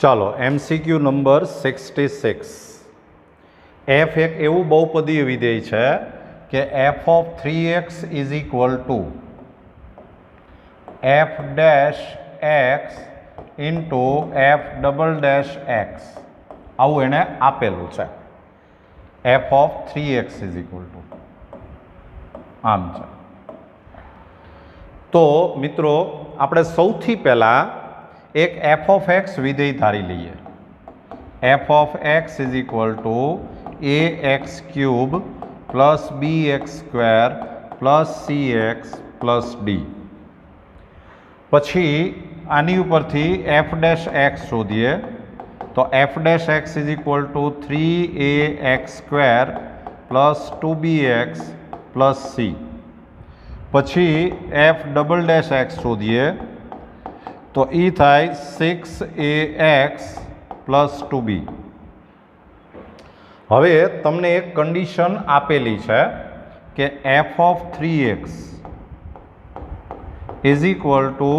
ચાલો MCQ number 66 f એક એવું બહુપદીય વિધેય છે કે f of 3x is equal to f dash x into f double dash x આવું એને આપેલું છે. f of 3x is equal to આમ છે. તો મિત્રો આપણે સૌથી પહેલા एक f of x विधेय धारी लीए. f of x is equal to ax cube plus bx square plus cx plus d. પછી આની ઉપરથી f dash x શોધીએ તો f dash x is equal to 3ax square plus 2bx plus c. પછી f double dash x શોધીએ તો એ થાય 6ax plus 2b. હવે તમને એક કન્ડિશન આપેલી છે કે f of 3x is equal to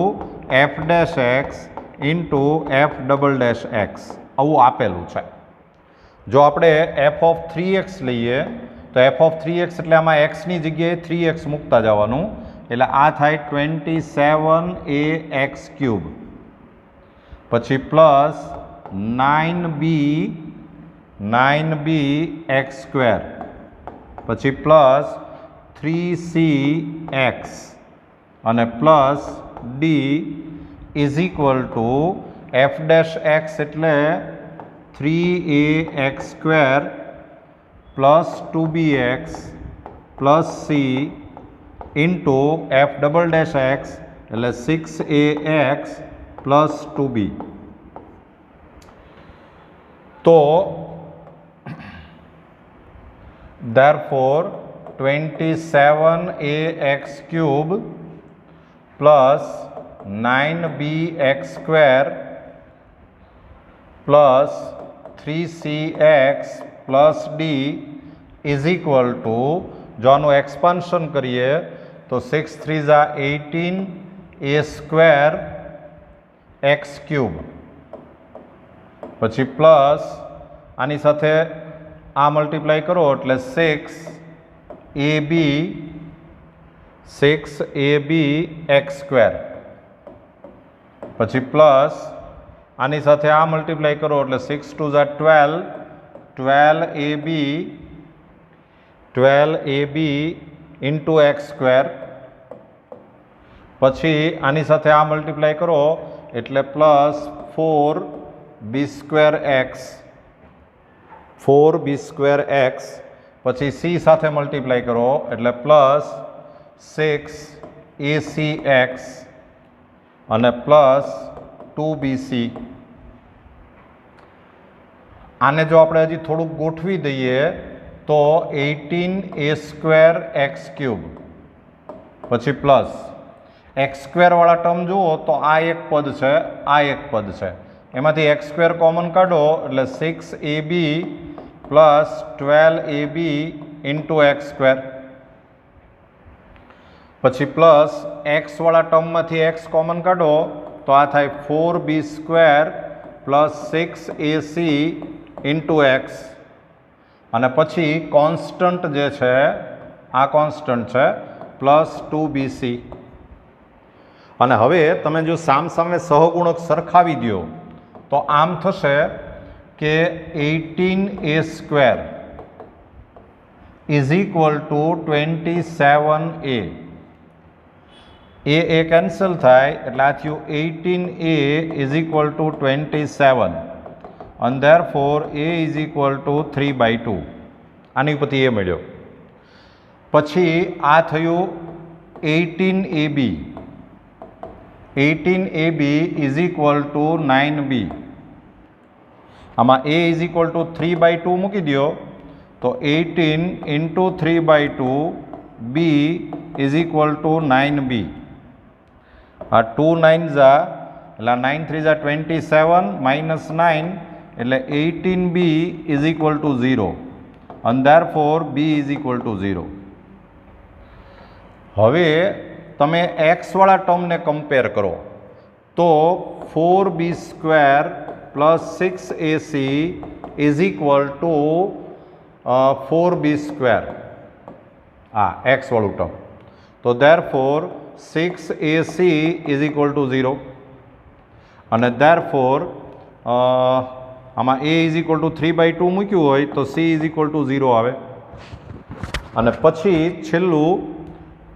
f dash x into f double dash x આવું આપેલું છે. જો આપણે f of 3x લઈએ તો f of 3x એટલે આમાં xની જગ્યાએ 3x મૂકતા જવાનું, એટલે આ થાય 27ax ક્યુબ, પછી પ્લસ 9b x સ્ક્વેર, પછી પ્લસ 3cx અને plus d is equal to f dash x એટલે 3ax square plus 2bx plus c into f double dash x એટલે 6ax प्लस 2b. तो therefore 27ax cube plus 9bx square plus 3cx plus d is equal to, जो आनु expansion करिए तो 6 3 જા 18 a square x cube, પછી plus આની સાથે આ મલ્ટીપ્લાય કરો એટલે 6ab x સ્ક્વેર, પછી પ્લસ આની સાથે આ મલ્ટીપ્લાય કરો એટલે 6 2 જા 12ab इंटू एक्स स्क्वेर, પછી આની સાથે આ મલ્ટીપ્લાય કરો એટલે પ્લસ 4b સ્ક્વેર એક્સ, પછી c સાથે મલ્ટીપ્લાય કરો એટલે પ્લસ 6ac x અને પ્લસ 2bc. આને જો આપણે હજી થોડુંક ગોઠવી દઈએ તો 18a સ્ક્વેર એક્સ ક્યુબ, પછી પ્લસ એક્સ સ્ક્વેરવાળા ટર્મ જુઓ તો આ એક પદ છે, આ એક પદ છે, એમાંથી એક્સ સ્ક્વેર કોમન કાઢો એટલે 6ab plus 12ab into x square, પછી પ્લસ એક્સવાળા ટર્મમાંથી એક્સ કોમન કાઢો તો આ થાય 4b square plus 6ac into x, અને પછી કોન્સ્ટન્ટ જે છે આ કોન્સ્ટન્ટ છે પ્લસ 2bc. અને હવે તમે જો સામસામે સહગુણક સરખાવી દો તો આમ થશે કે 18a square is equal two 27a. A cancel થાય એટલે આ થયું 18a is equal two 27 and therefore a is equal to 3/2. આની ઉપરથી એ મળ્યો. પછી આ થયું 18ab is equal to 9b. આમાં a is equal to 3/2 મૂકી દો તો 18 into 3/2 b is equal to 9b. આ 2 9 જા એટલે 9 3 જા 27 minus 9 એટલે 18b is equal to 0 and therefore b is equal to 0. હવે તમે x વાળા ટર્મને કમ્પેર કરો તો 4b square plus 6ac is equal two 4b², હા એક્સવાળું ટર્મ. તો therefore 6ac is equal to 0 અને ધેરફોર આમાં a ઇઝ ઇક્વલ ટુ 3/2 મૂક્યું હોય તો c ઇઝ ઇક્વલ ટુ 0 આવે. અને પછી છેલ્લું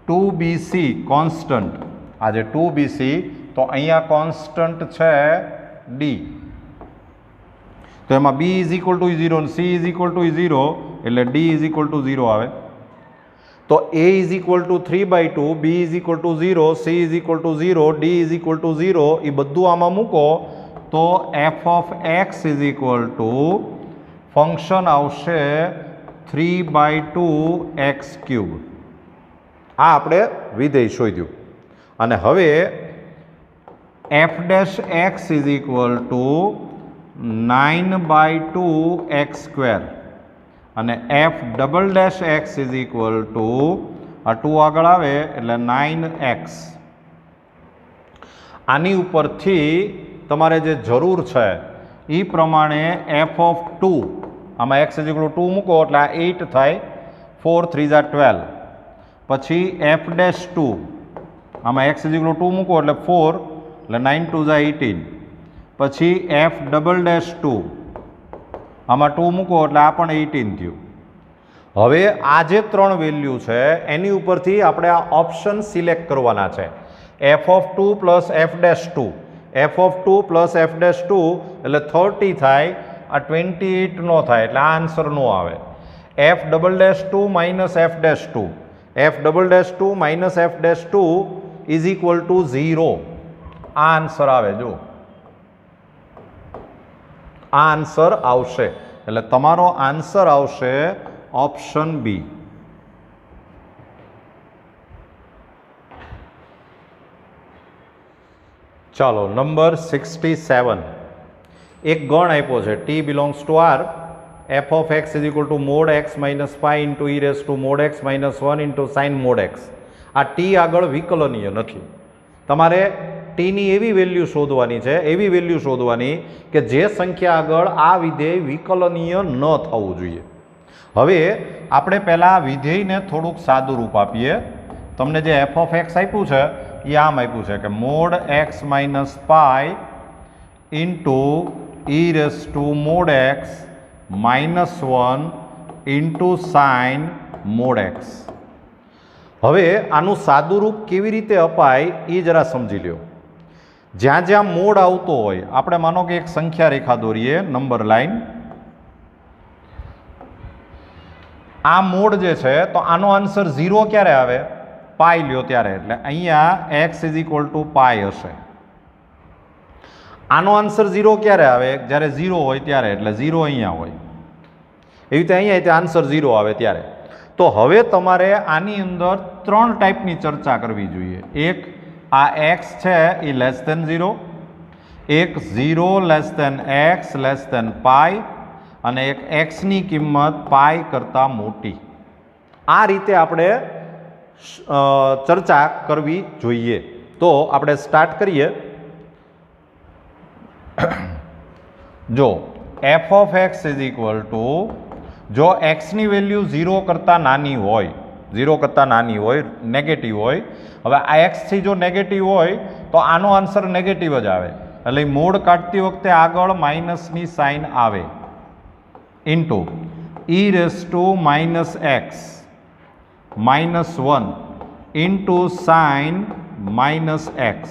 2bc કોન્સ્ટન્ટ, આ જે 2bc તો અહીંયા કોન્સ્ટન્ટ છે d, તો એમાં b ઇઝ ઇક્વલ ટુ 0 અને c ઇઝ ઇક્વલ ટુ 0 એટલે d ઇઝ ઇક્વલ ટુ 0 આવે. તો a is equal two 3/2, b is equal to 0, c is equal to 0, d is equal to 0 એ બધું આમાં મૂકો તો f of x is equal two function આવશે 3/2x³. આ આપણે વિધેય શોધ્યું. અને હવે f dash x is equal two 9/2x² અને f double dash x is equal to આ 2 આગળ આવે એટલે 9x. આની ઉપરથી તમારે જે જરૂર છે એ પ્રમાણે f ઓફ 2, આમાં x ઇઝ ઇક્વલ ટુ 2 મૂકો એટલે આ 8 થાય, 4 3 જા 12. પછી f ડેશ 2, આમાં x ઇઝ ઇક્વલ ટુ 2 મૂકો એટલે 4 એટલે 9 2 જા 18. પછી f ડબલ ડેશ 2, આમાં 2 મૂકો એટલે આ પણ 18 થયું. હવે આ જે 3 વેલ્યુ છે એની ઉપરથી આપણે આ ઓપ્શન સિલેક્ટ કરવાના છે. f of 2 plus f dash 2, f of 2 plus f dash 2 એટલે 30 થાય, આ 28 નો થાય એટલે આ આન્સર નો આવે. f double dash 2 minus f dash 2, f double dash 2 minus f dash 2 is equal to 0. આ આન્સર આવે. જો આ આન્સર આવશે એટલે તમારો આન્સર આવશે ઓપ્શન બી. ચાલો નંબર 67. એક ગણ આપ્યો છે t belongs to r, f of x is equal two mode x minus pi into e raise to mode x minus 1 into sign mode x. આ t આગળ વિકલનીય નથી. તમારે ટીની એવી વેલ્યુ શોધવાની છે, એવી વેલ્યુ શોધવાની કે જે સંખ્યા આગળ આ વિધેય વિકલનીય ન થવું જોઈએ. હવે આપણે પહેલાં વિધેયને થોડુંક સાદું રૂપ આપીએ. તમને જે f ઓફ x આપ્યું છે એ આમ આપ્યું છે કે mode x minus pi into e raise to mode x minus 1 into sign mode x. હવે આનું સાદું રૂપ કેવી રીતે અપાય એ જરા સમજી લ્યો. જ્યાં જ્યાં મોડ આવતો હોય, આપણે માનો કે એક સંખ્યા રેખા દોરીએ, નંબર લાઈન. આ મોડ જે છે તો આનો આન્સર 0 ક્યારે આવે? પાઈ લ્યો ત્યારે. એટલે અહીંયા x is equal to pi હશે. આનો આન્સર 0 ક્યારે આવે? જ્યારે 0 હોય ત્યારે. એટલે 0 અહીંયા હોય. એવી રીતે અહીંયા આન્સર 0 આવે ત્યારે. તો હવે તમારે આની અંદર 3 ટાઈપની ચર્ચા કરવી જોઈએ. એક, આ x છે એ લેસ ધેન 0, એક 0 less than x less than pi, અને એક xની કિંમત પાઈ કરતાં મોટી. આ રીતે આપણે ચર્ચા કરવી જોઈએ. તો આપણે સ્ટાર્ટ કરીએ. જો f of x is equal two, જો xની વેલ્યુ 0 કરતાં નાની હોય, 0 કરતાં નાની હોય, નેગેટિવ હોય. હવે આ x થી જો નેગેટિવ હોય તો આનો આન્સર નેગેટિવ જ આવે. એટલે મોડ કાઢતી વખતે આગળ માઇનસની સાઇન આવે. Into e race to minus x minus 1 into sign minus x.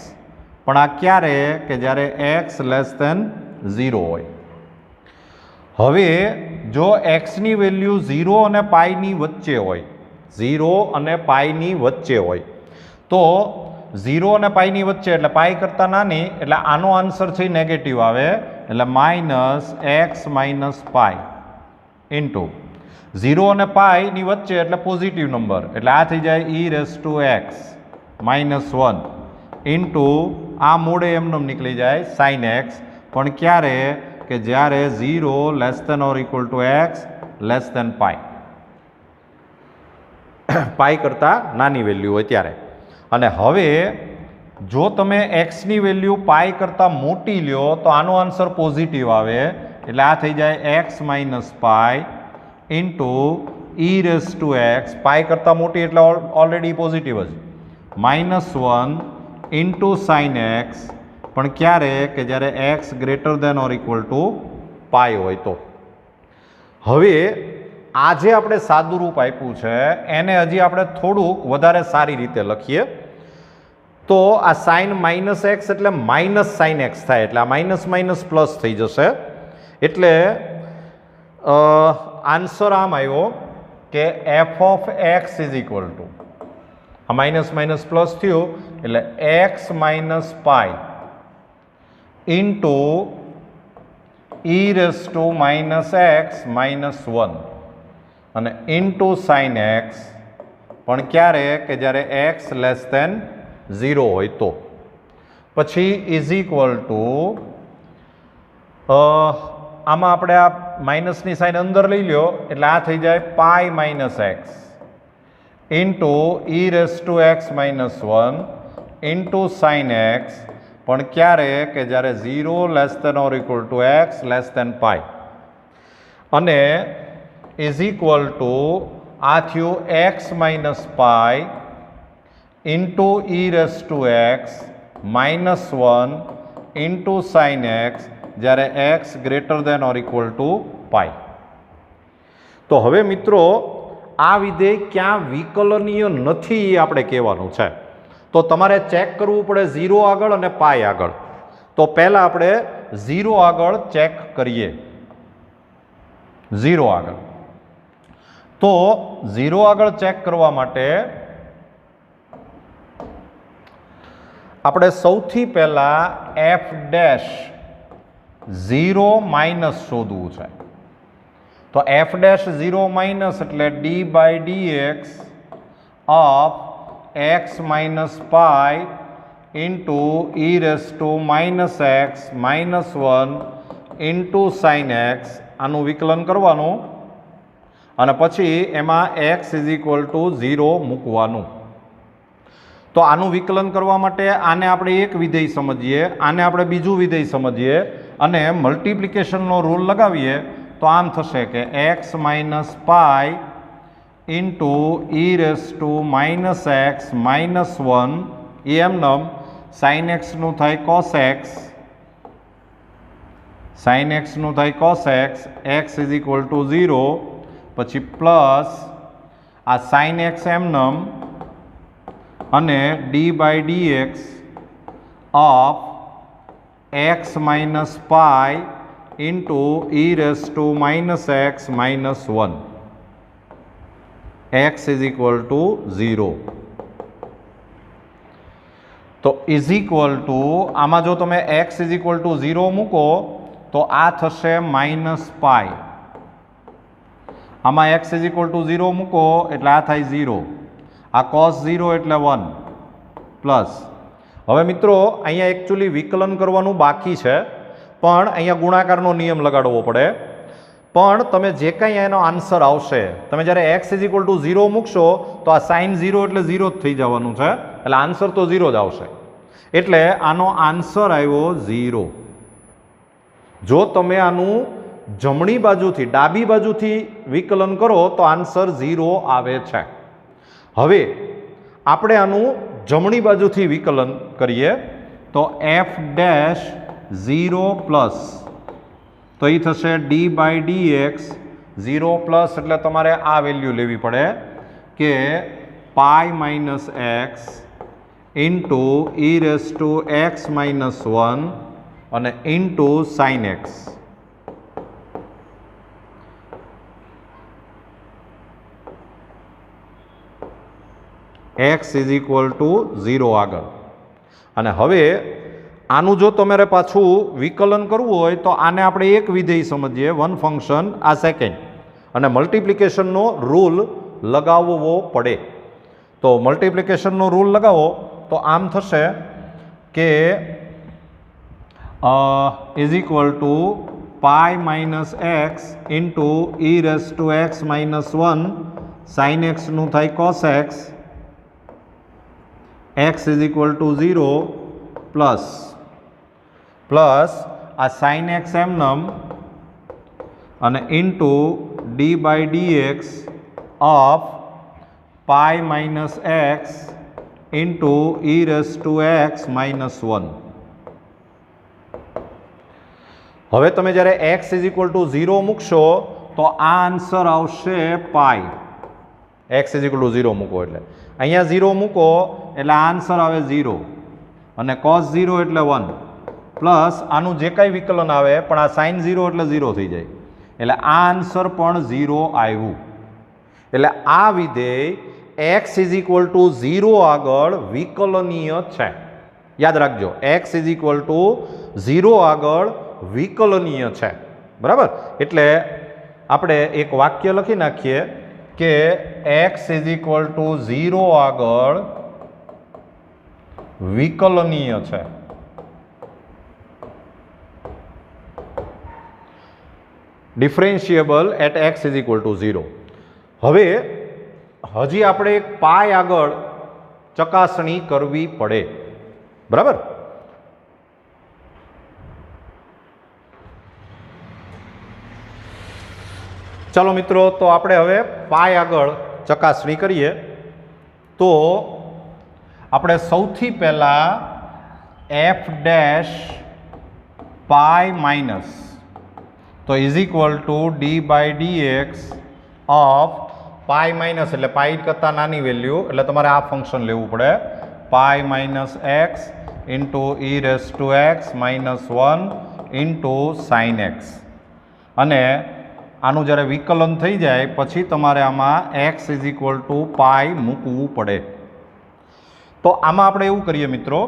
પણ આ ક્યારે? કે જ્યારે x લેસ ધેન 0 હોય. હવે જો xની વેલ્યુ 0 અને પાઈની વચ્ચે હોય, 0 અને પાઈની વચ્ચે હોય, તો 0 અને પાઈની વચ્ચે એટલે પાઈ કરતાં નાની, એટલે આનો આન્સર છે નેગેટિવ આવે. એટલે minus x minus pi into 0 અને પાઈની વચ્ચે એટલે પોઝિટિવ નંબર, એટલે આ થઈ જાય e race to x minus 1 into આ મોડે એમને નીકળી જાય સાઇન એક્સ. પણ ક્યારે? કે જ્યારે 0 less than or equal to x less than pi, pi કરતાં નાની વેલ્યુ હોય ત્યારે. અને હવે જો તમે એક્સની વેલ્યુ પાઈ કરતાં મોટી લ્યો તો આનો આન્સર પોઝિટિવ આવે, એટલે આ થઈ જાય x minus pi into e raise to x, pi કરતાં મોટી એટલે ઓલરેડી પોઝિટિવ જ, -1 ઇન્ટુ સાઇન એક્સ, પણ ક્યારે કે જ્યારે x greater than or equal to pi હોય તો. હવે આ જે આપણે સાદું રૂપ આપ્યું છે એને હજી આપણે થોડુંક વધારે સારી રીતે લખીએ. તો આ સાઇન માઇનસ એક્સ એટલે માઇનસ સાઇન એક્સ થાય, એટલે આ માઇનસ માઇનસ પ્લસ થઈ જશે. એટલે આન્સર આમ આવ્યો કે F of x is equal to, આ માઇનસ માઇનસ પ્લસ થયું એટલે x minus pi into e raise to minus x -1 અને ઇન્ટુ સાઇન એક્સ, પણ ક્યારે કે જ્યારે એક્સ લેસ દેન 0 હોય તો. પછી ઇઝ ઇક્વલ ટુ આમાં આપણે આ માઇનસની સાઇન અંદર લઈ લ્યો એટલે આ થઈ જાય pi minus x into e raise to x -1 into sine x, પણ ક્યારે કે જ્યારે 0 less than or equal to x less than pi, અને ઇઝ ઇક્વલ ટુ આ થયું x minus pi into e raise to x -1 into sine x, જ્યારે x greater than or equal to pi. તો હવે મિત્રો આ વિધેય ક્યાં વિકલનીય નથી એ આપણે કહેવાનું છે. તો તમારે ચેક કરવું પડે 0 આગળ અને પાઈ આગળ. તો પહેલાં આપણે 0 આગળ ચેક કરીએ. 0 આગળ, તો 0 આગળ ચેક કરવા માટે આપણે સૌથી પહેલાં એફ ડેશ 0 માઇનસ શોધવું છે. તો એફ ડેશ 0 માઇનસ એટલે d by d x of x minus pi into e raise to minus x -1 into sine x, આનું વિકલન કરવાનું અને પછી એમાં એક્સ ઇઝ ઇક્વલ ટુ 0 મૂકવાનું. તો આનું વિકલન કરવા માટે આને આપણે એક વિધેય સમજીએ, આને આપણે બીજું વિધેય સમજીએ અને મલ્ટિપ્લિકેશનનો રૂલ લગાવીએ તો આમ થશે કે x minus pi into e raise to minus x -1 એ એમનમ સાઇન એક્સનું થાય કોસ એક્સ, સાઇન એક્સનું થાય cos x, x is equal to 0, પછી પ્લસ આ સાઇન એક્સ એમનમ અને d by d x of x minus pi into e raise to minus x -1, x is equal to 0. તો is equal two આમાં જો તમે એક્સ ઇઝ ઇક્વલ ટુ 0 મૂકો તો આ થશે -પાઈ, આમાં એક્સ ઇઝ ઇક્વલ ટુ 0 મૂકો એટલે આ થાય 0, આ cos 0 એટલે 1 પ્લસ. હવે મિત્રો અહીંયા એકચ્યુઅલી વિકલન કરવાનું બાકી છે, પણ અહીંયા ગુણાકારનો નિયમ લગાડવો પડે. પણ તમે જે કાંઈ એનો આન્સર આવશે, તમે જ્યારે એક્સ ઇઝ ઇક્વલ ટુ 0 મૂકશો તો આ સાઇન 0 એટલે 0 જ થઈ જવાનું છે, એટલે આન્સર તો 0 જ આવશે. એટલે આનો આન્સર આવ્યો 0. જો તમે આનું જમણી બાજુથી ડાબી બાજુથી વિકલન કરો તો આન્સર 0 આવે છે. હવે આપણે આનું જમણી બાજુથી વિકલન કરીએ તો એફ ડેશ 0 પ્લસ, તો એ થશે d by d x 0 plus એટલે તમારે આ વેલ્યુ લેવી પડે કે pi minus x into e raise to x -1 અને into sine x. X is equal to 0 આગળ. અને હવે આનું જો તમારે પાછું વિકલન કરવું હોય તો આને આપણે એક વિધેય સમજીએ, વન ફંક્શન, આ સેકન્ડ, અને મલ્ટિપ્લિકેશનનો રૂલ લગાવવો પડે. તો મલ્ટિપ્લિકેશનનો રૂલ લગાવો તો આમ થશે કે is equal to pi minus x into e raise to x -1 sine એક્સનું થાય cos x x is equal to 0 plus આ સાઇન એક્સ એમનમ અને into d by dx of pi minus x into e raise to x minus 1. હવે તમે જ્યારે x is equal to 0 મૂકશો તો આ આન્સર આવશે પાઈ. x ઇઝ ઇક્વલ ટુ 0 મૂકો એટલે અહીંયા 0 મૂકો એટલે આ આન્સર આવે 0 અને cos 0 એટલે 1 પ્લસ આનું જે કાંઈ વિકલન આવે પણ આ સાઇન 0 એટલે 0 થઈ જાય એટલે આ આન્સર પણ 0 આવ્યું. એટલે આ વિધેય x ઇઝ ઇક્વલ ટુ 0 આગળ વિકલનીય છે. યાદ રાખજો, x ઇઝ ઇક્વલ ટુ 0 આગળ વિકલનીય છે. બરાબર? એટલે આપણે એક વાક્ય લખી નાખીએ કે x ઇઝ ઇક્વલ ટુ 0 આગળ વિકલનીય છે. Differentiable at x is equal to 0. હવે હજી આપણે એક પાય આગળ ચકાસણી કરવી પડે. બરાબર? ચાલો મિત્રો, તો આપણે હવે પાય આગળ ચકાસણી કરીએ. તો આપણે સૌથી પહેલા f ડેશ પાય માઇનસ તો is equal to d by dx of pi minus એટલે પાઈ કરતાં નાની વેલ્યુ એટલે તમારે આ ફંક્શન લેવું પડે. Pi minus x into e raise to x minus 1 into sine x. અને આનું જ્યારે વિકલન થઈ જાય પછી તમારે આમાં x is equal to pi મૂકવું પડે. તો આમાં આપણે એવું કરીએ મિત્રો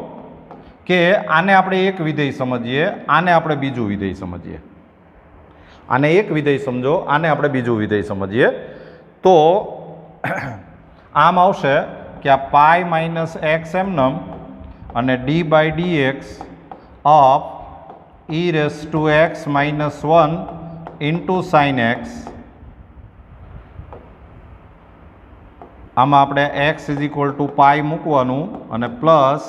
કે આને આપણે એક વિધેય સમજીએ, આને આપણે બીજું વિધેય સમજીએ. આને એક વિધેય સમજો, આને આપણે બીજું વિધેય સમજીએ. તો આમ આવશે કે આ પાઈ માઇનસ એક્સ એમનમ અને d by dx of e raise to x minus 1 into sine x. આમાં આપણે x is equal to pi મૂકવાનું અને plus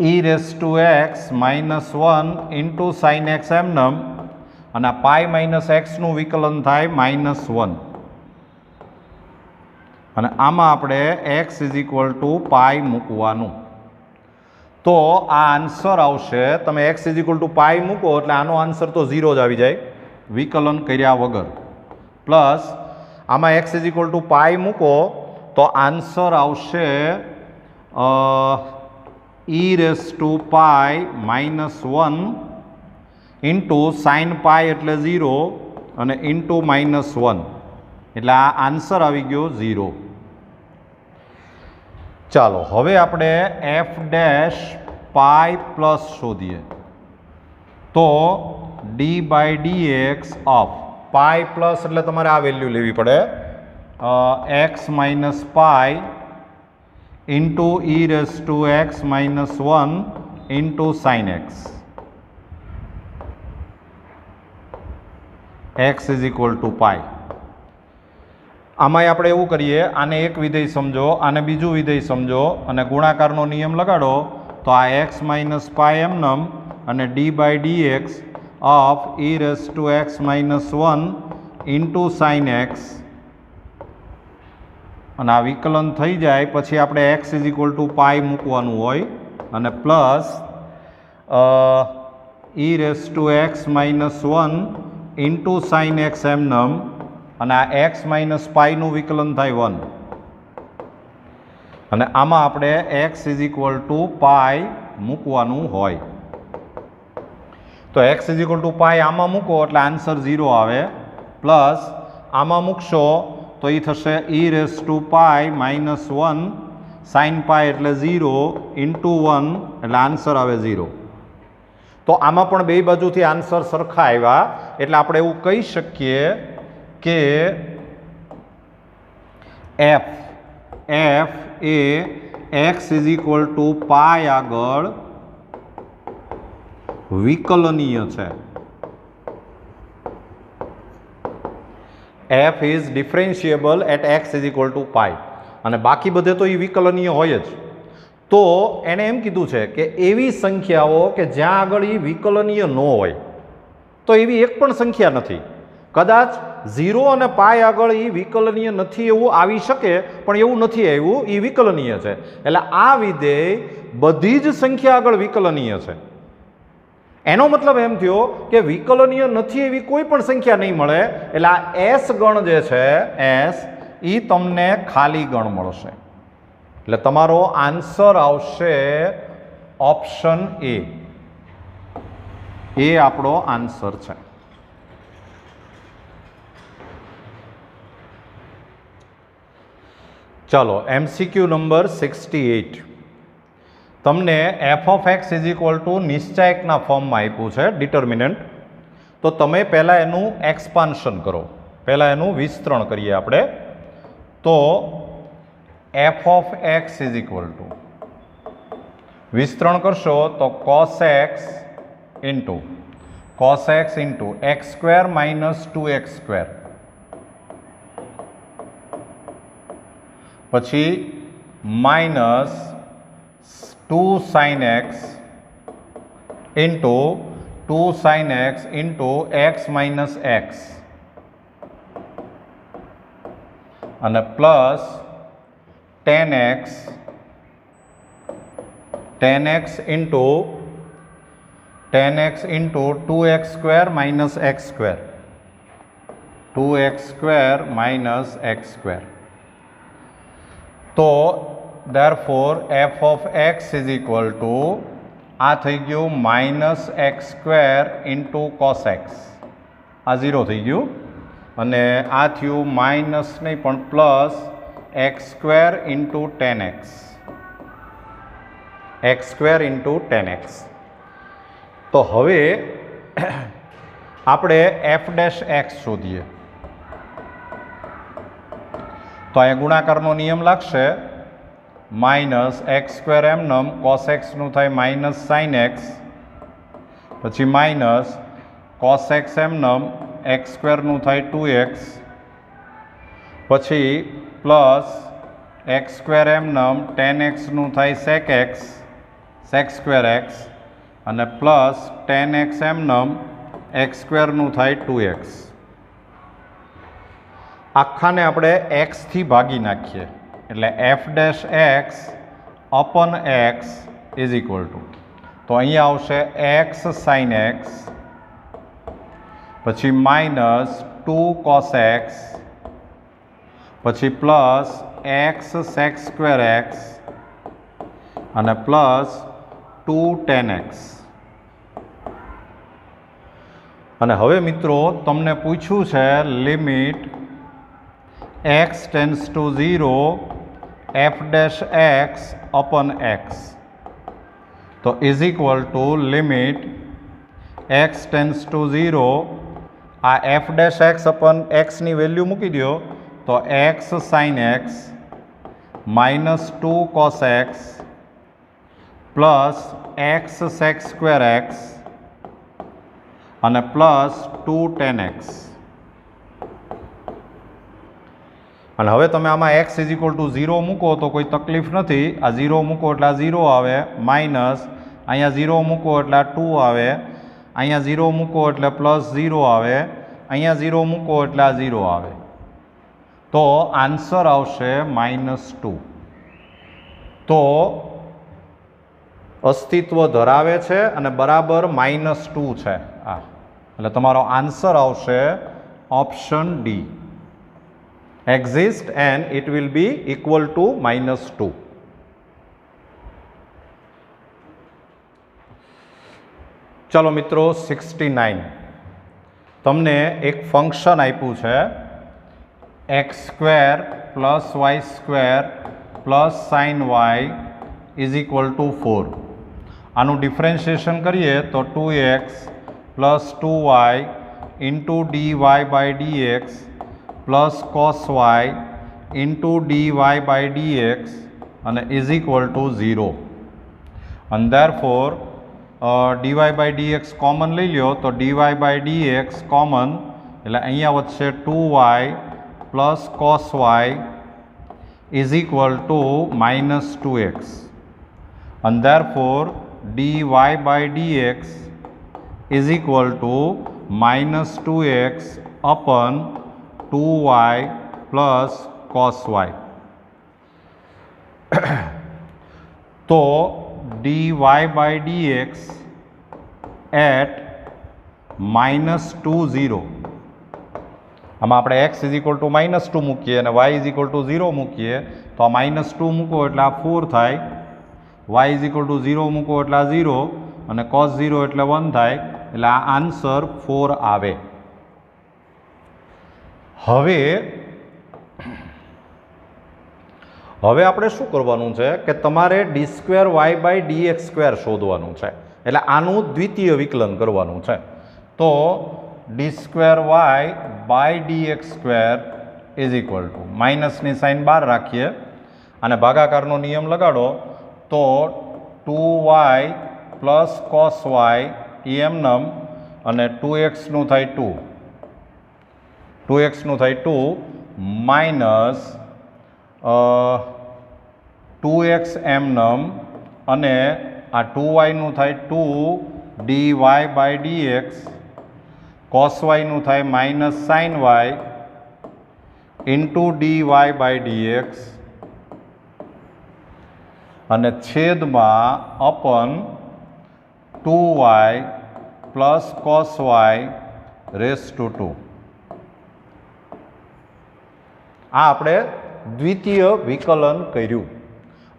e raise to x minus 1 into sine x એમનમ અને આ પાઈ માઇનસ એક્સનું વિકલન થાય માઇનસ 1 અને આમાં આપણે x is equal to pi મૂકવાનું. તો આ આન્સર આવશે, તમે x is equal to pi મૂકો એટલે આનો આન્સર તો 0 જ આવી જાય વિકલન કર્યા વગર. પ્લસ આમાં x is equal to pi મૂકો તો આન્સર આવશે e raise to pi minus 1 into sine pi એટલે 0 અને ઇન્ટુ માઇનસ 1 એટલે આ આન્સર આવી ગયો 0. ચાલો હવે આપણે f ડેશ પાઈ પ્લસ શોધીએ. તો d by dx of pi plus એટલે તમારે આ વેલ્યુ લેવી પડે x minus pi into e raise to x minus 1 into sine x. x is equal to pi. આમાંય આપણે એવું કરીએ, આને એક વિધેય સમજો, આને બીજું વિધેય સમજો અને ગુણાકારનો નિયમ લગાડો તો આ x માઇનસ પાઈ એમનમ અને d by dx of e raise to x minus 1 into sine x અને આ વિકલન થઈ જાય પછી આપણે x is equal to pi મૂકવાનું હોય અને plus e raise to x minus 1 into sine x એમનમ અને આ x માઇનસ પાઈનું વિકલન થાય 1 અને આમાં આપણે x is equal to pi મૂકવાનું હોય. તો x is equal to pi આમાં મૂકો એટલે આન્સર 0 આવે. પ્લસ આમાં મૂકશો તો એ થશે e raise to pi minus 1 sine pi એટલે 0 ઇન્ટુ 1 એટલે આન્સર આવે 0. તો આમાં પણ બે બાજુથી આન્સર સરખા આવ્યા એટલે આપણે એવું કહી શકીએ કે f એ x is equal to pi આગળ વિકલનીય છે. F is differentiable at x is equal to pi, અને બાકી બધે તો એ વિકલનીય હોય જ. તો એણે એમ કીધું છે કે એવી સંખ્યાઓ કે જ્યાં આગળ એ વિકલનીય ન હોય, તો એવી એક પણ સંખ્યા નથી. કદાચ 0 અને પાઈ આગળ એ વિકલનીય નથી એવું આવી શકે, પણ એવું નથી આવ્યું, એ વિકલનીય છે. એટલે આ વિધેય બધી જ સંખ્યા આગળ વિકલનીય છે. એનો મતલબ એમ થયો કે વિકલનીય નથી એવી કોઈ પણ સંખ્યા નહીં મળે. એટલે આ એસ ગણ જે છે, એસ, એ તમને ખાલી ગણ મળશે. એટલે તમારો આન્સર આવશે ઓપ્શન એ. એ આપણો આન્સર છે. ચલો, MCQ નંબર 68. તમને f of x is equal to નિશ્ચાયકના ફોર્મમાં આપ્યું છે, ડિટર્મિનન્ટ. તો તમે પહેલાં એનું એક્સપાન્શન કરો, પહેલાં એનું વિસ્તરણ કરીએ આપણે. તો f of x is equal to, વિસ્તરણ કરશો તો cos x into x square minus 2x square, પછી minus 2 sin x into 2 sin x into x minus x, અને plus 10x into 2x square minus x square, 2x square minus x square. તો therefore f of x is equal to, આ થઈ ગયું minus x square into cos x, આ 0 થઈ ગયું, અને આ થયું માઇનસ નહીં પણ plus x square into 10x, x square into 10x. તો હવે આપણે એફ ડેશ એક્સ શોધીએ. તો અહીંયા ગુણાકારનો નિયમ લાગશે, માઇનસ એક્સ સ્ક્વેર એમનમ, કોસ એક્સનું થાય માઇનસ સાઇન એક્સ, પછી માઇનસ કોસ એક્સ એમનમ, એક્સ સ્ક્વેરનું થાય 2x, પછી પ્લસ એક્સ સ્ક્વેર એમનમ 10xનું થાય sec x, sec square x, અને પ્લસ 10x એમનમ એક્સ સ્ક્વેરનું થાય 2x. આખાને આપણે એક્સથી ભાગી નાખીએ એટલે f dash x upon x is equal to, તો અહીંયા આવશે એક્સ સાઇન એક્સ, પછી માઇનસ 2 કોસ એક્સ, પછી plus x sec square x, અને પ્લસ 2 10x. અને હવે મિત્રો તમને પૂછ્યું છે limit x tends to 0 f dash x upon x, તો is equal to limit x tends to 0, આ એફ ડેશ એક્સ અપન એક્સની વેલ્યુ મૂકી દો તો x sine x minus 2 cos x plus x sec square x અને plus 2 10x. અને હવે તમે આમાં x ઇઝ ઇક્વલ ટુ 0 મૂકો તો કોઈ તકલીફ નથી. આ 0 મૂકો એટલે આ 0 આવે, માઇનસ અહીંયા 0 મૂકો એટલે આ 2 આવે, અહીંયા 0 મૂકો એટલે પ્લસ 0 આવે, અહીંયા 0 મૂકો એટલે આ 0 આવે. તો આન્સર આવશે -2. તો અસ્તિત્વ ધરાવે છે અને બરાબર -2 છે આ, એટલે તમારો આન્સર આવશે option D, exist and it will be equal to -2. ચલો મિત્રો 69, તમને એક ફંક્શન આપ્યું છે x square plus y square plus sine y is equal to 4. આનું ડિફરન્શિએશન કરીએ તો 2x plus 2y into dy by dx plus cos y into dy by dx અને ઇઝ ઇક્વલ ટુ 0. અને therefore dy by dx common લઈ લો તો dy by dx common એટલે અહીંયા વધશે 2y plus cos y is equal to minus 2x, and therefore dy by dx is equal to minus 2x upon 2y plus cos y. तो dy by dx at -2 0, આમાં આપણે x is equal two -2 મૂકીએ અને y is equal to 0 મૂકીએ તો આ -2 મૂકો એટલે આ 4 થાય, y ઇઝ ઇક્વલ ટુ 0 મૂકો એટલે આ 0 અને cos 0 એટલે 1 થાય, એટલે આ આન્સર 4 આવે. હવે આપણે શું કરવાનું છે કે તમારે d2y/dx² શોધવાનું છે, એટલે આનું દ્વિતીય વિકલન કરવાનું છે. તો d2y/dx² ઇઝ ઇક્વલ ટુ માઇનસની સાઇન બહાર રાખીએ અને ભાગાકારનો નિયમ લગાડો તો 2y પ્લસ cos y એમનમ અને 2xનું થાય 2xનું થાય 2 માઇનસ 2x એમનમ અને આ 2yનું થાય 2 dy by dx, cos yનું થાય minus sin y into dy by dx અને છેદમાં અપન 2y plus cos y raise to 2. આ આપણે દ્વિતીય વિકલન કર્યું.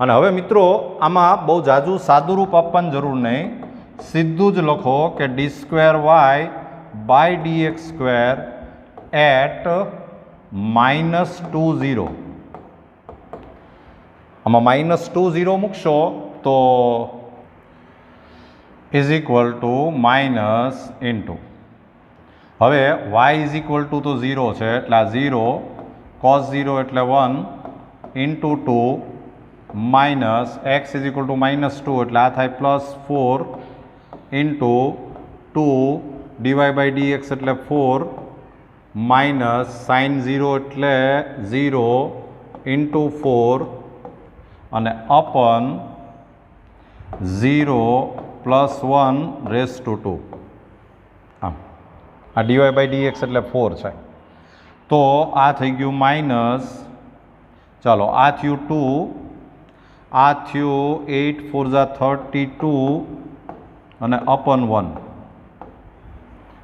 અને હવે મિત્રો આમાં બહુ જાજુ સાદુરૂપ આપવાની જરૂર નહીં, સીધું જ લખો કે d2y/dx² એટ -2 0. આમાં -2 0 મૂકશો તો is equal two minus into, હવે y ઇઝ ઇક્વલ ટુ તો 0 છે એટલે આ 0, cos 0 એટલે 1 into 2 minus x is equal two -2 એટલે આ થાય +4 ઇન્ટુ 2 dy by dx એટલે 4 માઇનસ sin 0 એટલે 0 ઇન્ટુ 4 અને અપન 0 પ્લસ 1 રેસ ટુ 2. આમ આ dy by dx એટલે 4 છે તો આ થઈ ગયું માઇનસ, ચાલો આ થયું 2, આ થયું 8 4 32 અને અપન 1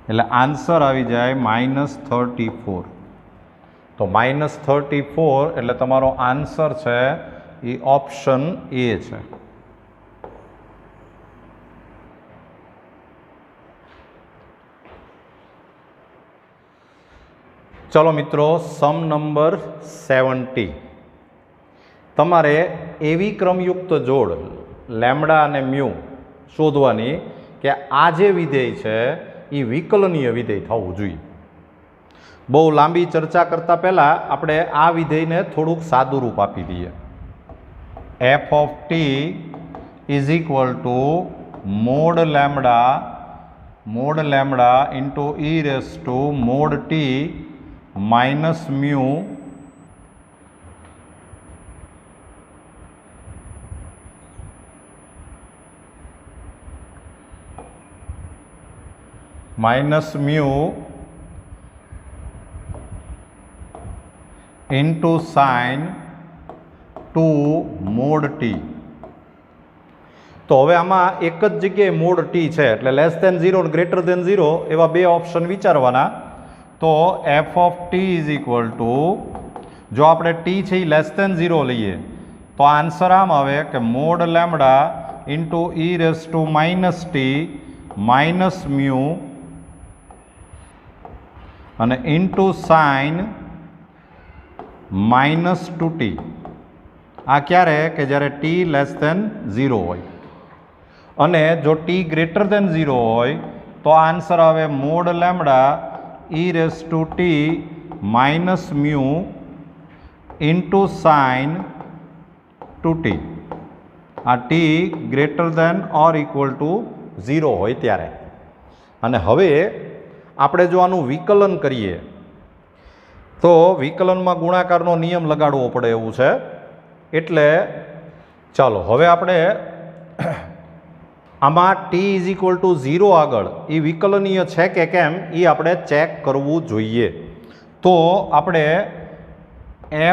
એટલે આન્સર આવી જાય -34. તો -34 એટલે તમારો આન્સર છે એ ઓપ્શન એ છે. ચલો મિત્રો, સમ નંબર 70. તમારે એવી ક્રમયુક્ત જોડ લેમ્ડા અને મ્યુ શોધવાની કે આ જે વિધેય છે એ વિકલનીય વિધેય થવું જોઈએ. બહુ લાંબી ચર્ચા કરતાં પહેલાં આપણે આ વિધેયને થોડુંક સાદું રૂપ આપી દઈએ. f of t is equal two mode lambda into e raise to mode t minus mu into sign 2 mode T. તો હવે આમાં એક જ જગ્યાએ મોડ ટી છે એટલે <0 અને <0 એવા બે ઓપ્શન વિચારવાના. તો f of t is equal two, જો આપણે t છે એ <0 લઈએ તો આન્સર આમ આવે કે mode lambda into e race to minus t minus mu અને ઇન્ટુ સાઇન -2t. આ ક્યારે કે જ્યારે t <0 હોય અને જો t <0 હોય તો આન્સર આવે mode lambda e raise to t minus mu into sine 2t. આ t > 0 હોય ત્યારે. અને હવે આપણે જો આનું વિકલન કરીએ તો વિકલનમાં ગુણાકારનો નિયમ લગાડવો પડે એવું છે. એટલે ચાલો હવે આપણે આમાં t=0 આગળ એ વિકલનીય છે કે કેમ એ આપણે ચેક કરવું જોઈએ. તો આપણે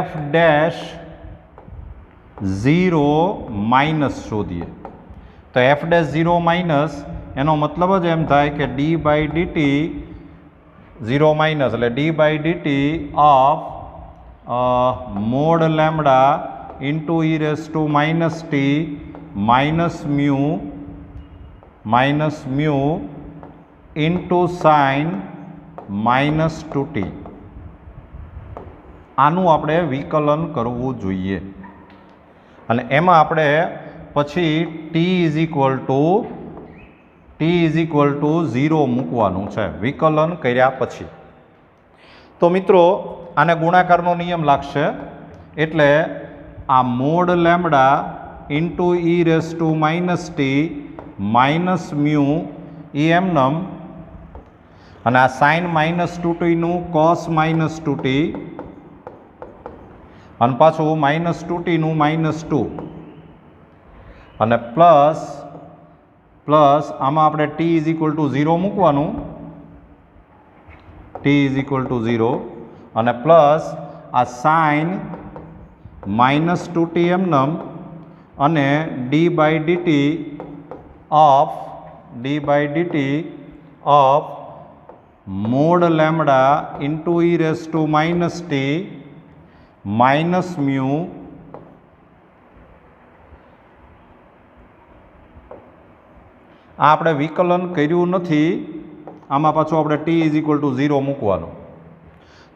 f'(0) શોધીએ. તો f'(0) એનો મતલબ જ એમ થાય કે d/dt 0- એટલે d/dt of mod lambda into e raise to minus t minus mu into sine -2t. આનું આપણે વિકલન કરવું જોઈએ અને એમાં આપણે પછી t=0 મૂકવાનું છે વિકલન કર્યા પછી. તો મિત્રો આને ગુણાકારનો નિયમ લાગશે એટલે આ mod lambda into e raise to minus t minus mu એ એમનમ અને આ સાઇન -2t નું કોસ -2t અને પાછું -2t નું -2 અને પ્લસ આમાં આપણે t=0 મૂકવાનું t=0 અને પ્લસ આ સાઇન -2t એમનમ અને d/dt of mod lambda into e raise to minus t minus mu આ આપણે વિકલન કર્યું નથી. આમાં પાછું આપણે t=0 મૂકવાનું.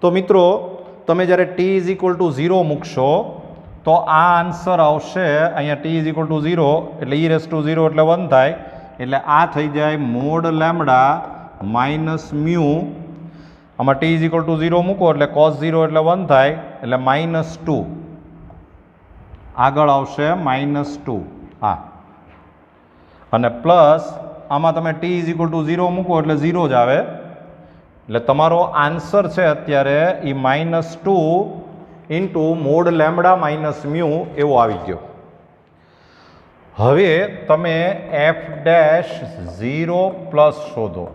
તો મિત્રો તમે જ્યારે t=0 મૂકશો તો આ આન્સર આવશે અહીંયા t=0 એટલે e રેઝ ટુ 0 એટલે 1 થાય એટલે આ થઈ જાય મોડ લેમ્બડા માઇનસ મ્યુ. આમાં t=0 મૂકો એટલે cos 0 એટલે 1 થાય એટલે -2 આગળ આવશે -2 હા અને પ્લસ આમાં તમે t=0 મૂકો એટલે 0 જ આવે એટલે તમારો આન્સર છે અત્યારે એ -2 into mode lambda minus mu એવો આવી ગયો. હવે તમે f'(0) શોધો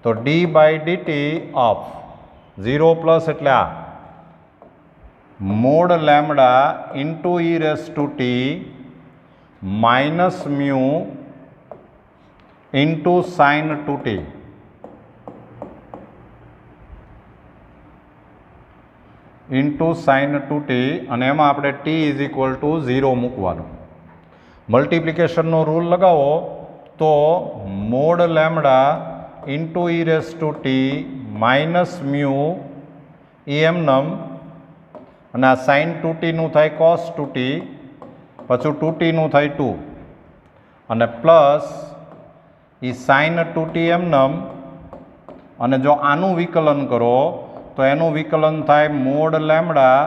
તો d/dt ઓફ 0 એટલે આ mod lambda into e raise to t minus mu into sine 2t અને એમાં આપણે t=0 મૂકવાનું. મલ્ટિપ્લિકેશનનો રૂલ લગાવો તો mod lambda into e raise to t minus mu એ એમનમ અને આ સાઇન 2t નું થાય cos 2t પાછું 2t નું થાય 2 અને પ્લસ એ સાઇન 2t એમનમ અને જો આનું વિકલન કરો તો એનું વિકલન થાય mod lambda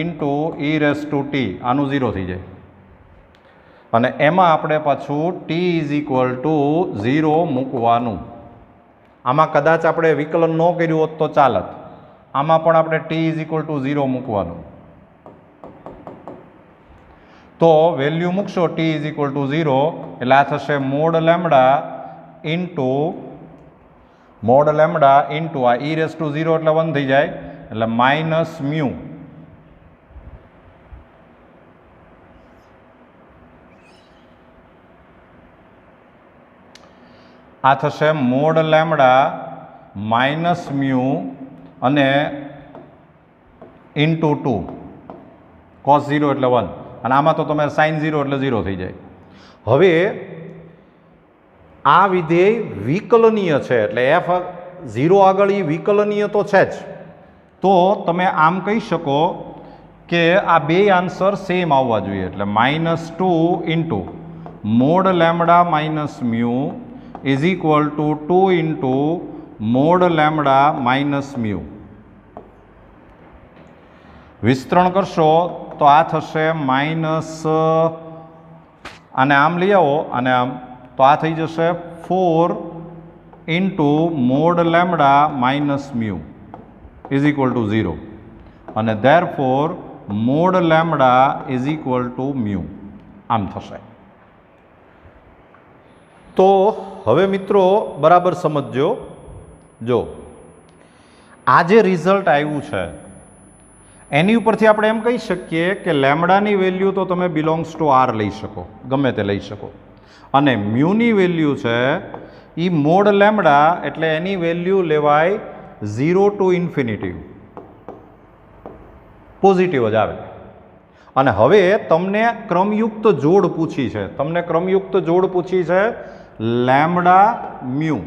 into e raise to t આનું 0 થઈ જાય અને એમાં આપણે પાછું t=0 મૂકવાનું. આમાં કદાચ આપણે વિકલન ન કર્યું હોત તો ચાલત. આમાં પણ આપણે t=0 મૂકવાનું. તો વેલ્યુ મૂકશો t=0 એટલે આ થશે મોડ લેમ્બડા ઇન્ટુ આ e રેઝ ટુ 0 એટલે 1 થઈ જાય એટલે માઇનસ મ્યુ આ થશે મોડ લેમ્બડા માઇનસ મ્યુ અને ઇન્ટુ 2 cos 0 એટલે 1 અને આમાં તો તમે સાઇન 0 એટલે 0 થઈ જાય. હવે આ વિધેય વિકલનીય છે એટલે f'0 આગળ એ વિકલનીય તો છે જ. તો તમે આમ કહી શકો કે આ બે આન્સર સેમ આવવા જોઈએ એટલે -2 into mode lambda minus mu is equal two 2 into mode lambda minus mu. વિસ્તરણ કરશો તો આ થશે માઇનસ આને આમ લઈ આવો અને આમ તો આ થઈ જશે 4 into mode lambda minus mu is equal to 0 અને therefore mode lambda is equal two mu આમ થશે. તો હવે મિત્રો બરાબર સમજજો. જો આ જે રિઝલ્ટ આવ્યું છે એની ઉપરથી આપણે એમ કહી શકીએ કે લેમડાની વેલ્યુ તો તમે બિલોંગ્સ ટુ આર લઈ શકો, ગમે તે લઈ શકો, અને મ્યુની વેલ્યુ છે એ મોડ લેમડા એટલે એની વેલ્યુ લેવાય 0 ટુ ઇન્ફિનિટી, પોઝિટિવ જ આવે. અને હવે તમને ક્રમયુક્ત જોડ પૂછી છે, તમને ક્રમયુક્ત જોડ પૂછી છે લેમડા મ્યુ,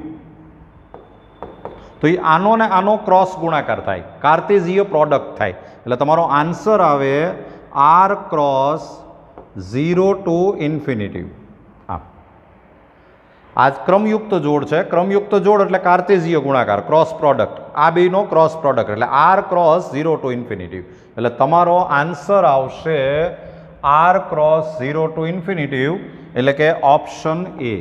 તો એ આનો ને આનો ક્રોસ ગુણાકાર થાય, કાર્ટેઝીય પ્રોડક્ટ થાય, એટલે તમારો આન્સર આવે આર ક્રોસ 0 ટુ ઇન્ફિનિટી. આ ક્રમયુક્ત જોડ છે. ક્રમયુક્ત જોડ એટલે કાર્ટેઝીય ગુણાકાર, ક્રોસ પ્રોડક્ટ, આ બેનો ક્રોસ પ્રોડક્ટ એટલે આર ક્રોસ 0 ટુ ઇન્ફિનિટી. એટલે તમારો આન્સર આવશે આર ક્રોસ 0 ટુ ઇન્ફિનિટી, એટલે કે ઓપ્શન એ.